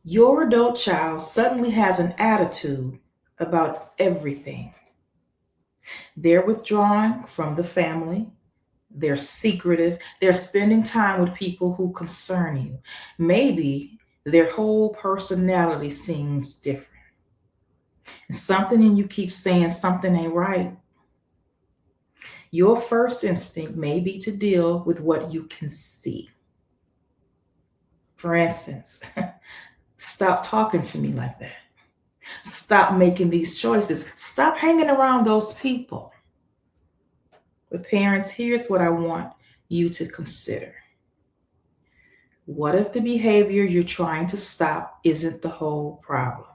Your adult child suddenly has an attitude about everything. They're withdrawing from the family. They're secretive. They're spending time with people who concern you. Maybe their whole personality seems different. And something in you keeps saying something ain't right. Your first instinct may be to deal with what you can see. For instance, stop talking to me like that. Stop making these choices. Stop hanging around those people. But parents, here's what I want you to consider. What if the behavior you're trying to stop isn't the whole problem?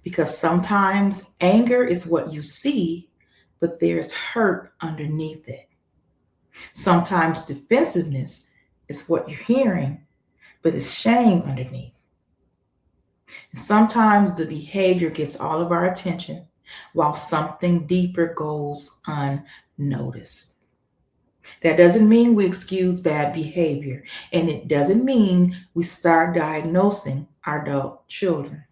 Because sometimes anger is what you see, but there's hurt underneath it. Sometimes defensiveness is what you're hearing, but it's shame underneath. And sometimes the behavior gets all of our attention while something deeper goes unnoticed. That doesn't mean we excuse bad behavior, and it doesn't mean we start diagnosing our adult children.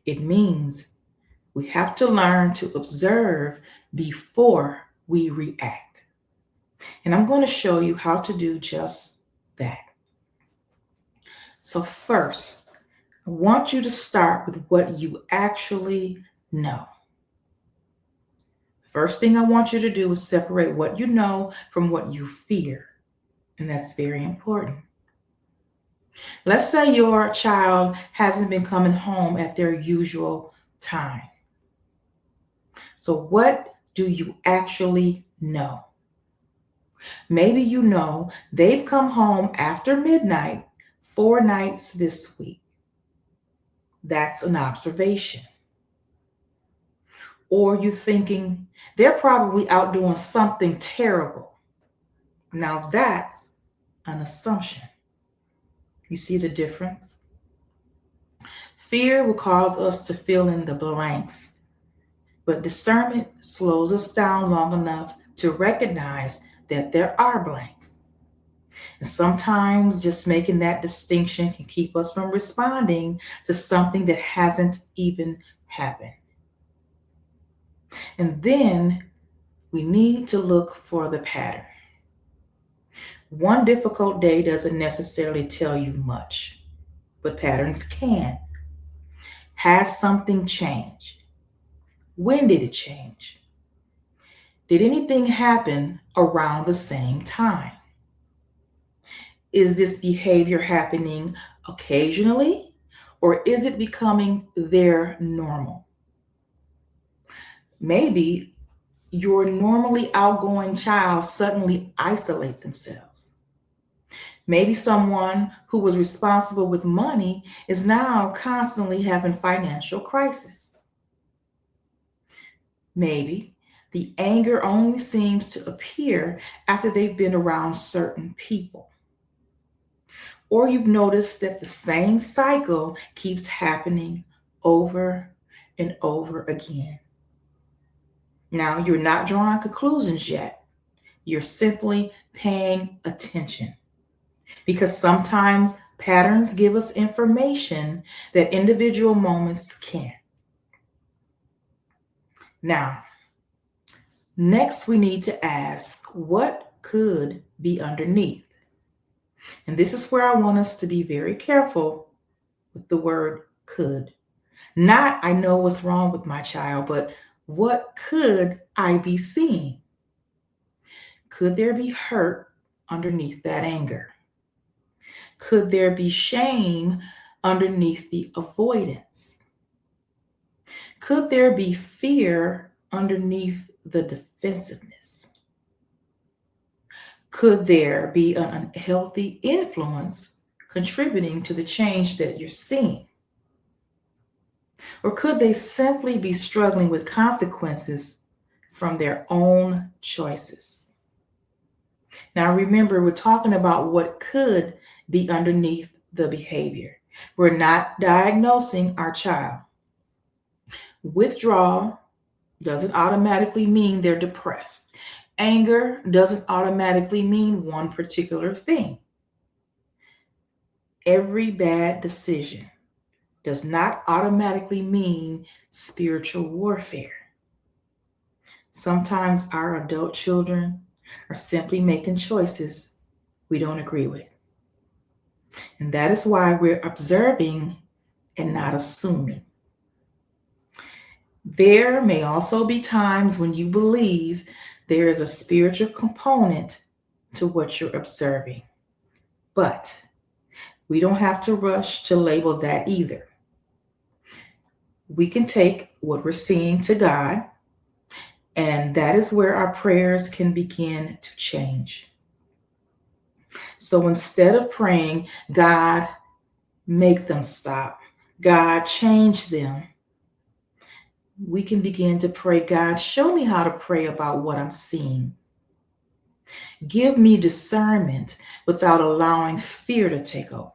It means we have to learn to observe before we react. And I'm going to show you how to do just that. So, first, I want you to start with what you actually know. First thing I want you to do is separate what you know from what you fear. And that's very important. Let's say your child hasn't been coming home at their usual time. So, what do you actually know? Maybe you know they've come home after midnight 4 nights this week. That's an observation. Or you're thinking they're probably out doing something terrible. Now that's an assumption. You see the difference? Fear will cause us to fill in the blanks, but discernment slows us down long enough to recognize that there are blanks. And sometimes just making that distinction can keep us from responding to something that hasn't even happened. And then we need to look for the pattern. One difficult day doesn't necessarily tell you much, but patterns can. Has something changed? When did it change? Did anything happen around the same time? Is this behavior happening occasionally, or is it becoming their normal? Maybe your normally outgoing child suddenly isolate themselves. Maybe someone who was responsible with money is now constantly having financial crisis. Maybe the anger only seems to appear after they've been around certain people. Or you've noticed that the same cycle keeps happening over and over again. Now, you're not drawing conclusions yet. You're simply paying attention. Because sometimes patterns give us information that individual moments can't. Now, next we need to ask what could be underneath. And this is where I want us to be very careful with the word could. Not, I know what's wrong with my child, but what could I be seeing? Could there be hurt underneath that anger? Could there be shame underneath the avoidance? Could there be fear underneath the defensiveness? Could there be an unhealthy influence contributing to the change that you're seeing? Or could they simply be struggling with consequences from their own choices? Now, remember, we're talking about what could be underneath the behavior. We're not diagnosing our child. Withdrawal doesn't automatically mean they're depressed. Anger doesn't automatically mean one particular thing. every bad decision does not automatically mean spiritual warfare. Sometimes our adult children are simply making choices we don't agree with. And that is why we're observing and not assuming. There may also be times when you believe there is a spiritual component to what you're observing, but we don't have to rush to label that either. We can take what we're seeing to God, and that is where our prayers can begin to change. So instead of praying, God, make them stop, God, change them, we can begin to pray, God, show me how to pray about what I'm seeing. Give me discernment without allowing fear to take over.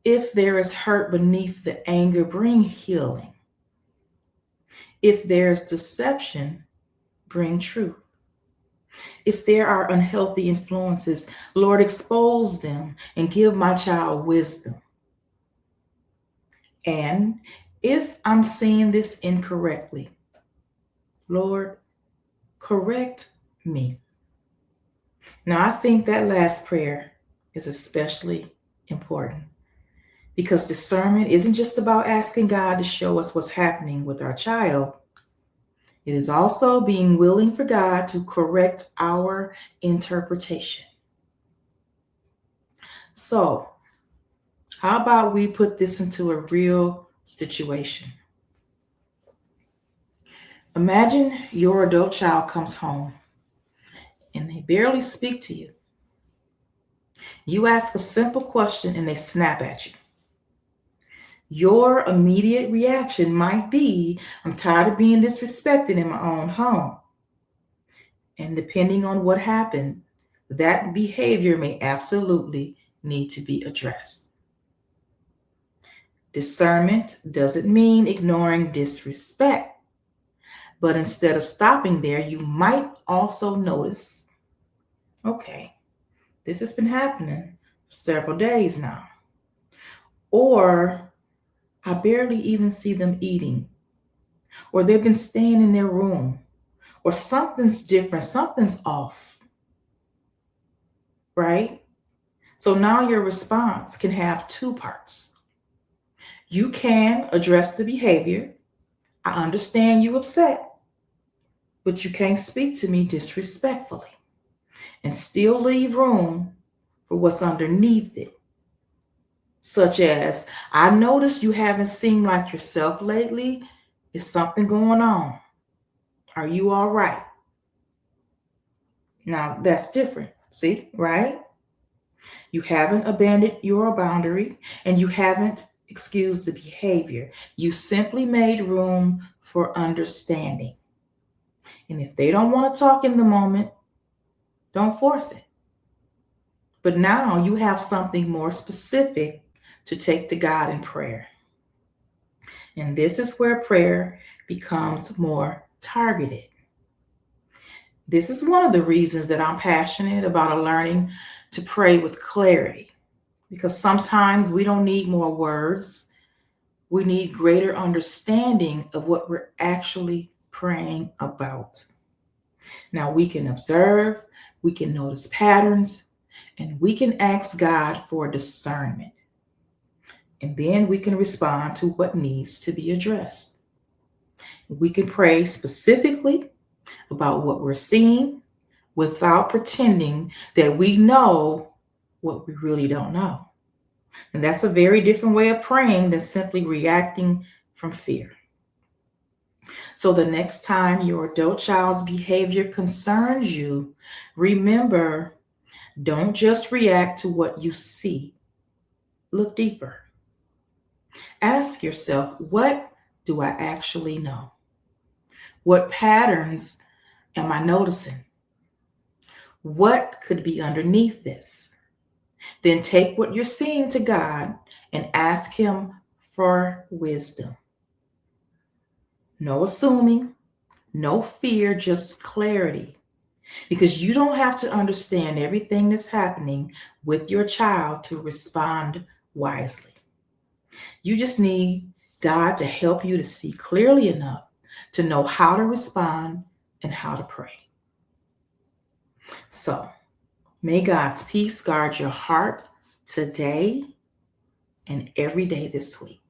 If there is hurt beneath the anger, bring healing. If there's deception, bring truth. If there are unhealthy influences, Lord, expose them and give my child wisdom. And if I'm seeing this incorrectly, Lord, correct me. Now, I think that last prayer is especially important because discernment isn't just about asking God to show us what's happening with our child. It is also being willing for God to correct our interpretation. So, how about we put this into a real situation? Imagine your adult child comes home and they barely speak to you. You ask a simple question and they snap at you. Your immediate reaction might be, I'm tired of being disrespected in my own home. And depending on what happened, that behavior may absolutely need to be addressed. Discernment doesn't mean ignoring disrespect, but instead of stopping there, you might also notice, okay, this has been happening for several days now. Or I barely even see them eating. Or they've been staying in their room. Or something's different, something's off. Right? So now your response can have two parts. You can address the behavior. I understand you upset, but you can't speak to me disrespectfully and still leave room for what's underneath it. Such as, I noticed you haven't seemed like yourself lately. Is something going on? Are you all right? Now that's different. See, right? You haven't abandoned your boundary and you haven't excused the behavior. You simply made room for understanding. And if they don't want to talk in the moment, don't force it. But now you have something more specific to take to God in prayer. And this is where prayer becomes more targeted. This is one of the reasons that I'm passionate about learning to pray with clarity, because sometimes we don't need more words. We need greater understanding of what we're actually praying about. Now we can observe, we can notice patterns, and we can ask God for discernment. And then we can respond to what needs to be addressed. We can pray specifically about what we're seeing without pretending that we know what we really don't know. And that's a very different way of praying than simply reacting from fear. So the next time your adult child's behavior concerns you, remember, don't just react to what you see. Look deeper. Ask yourself, what do I actually know? What patterns am I noticing? What could be underneath this? Then take what you're seeing to God and ask Him for wisdom. No assuming, no fear, just clarity. because you don't have to understand everything that's happening with your child to respond wisely. You just need God to help you to see clearly enough to know how to respond and how to pray. So, may God's peace guard your heart today and every day this week.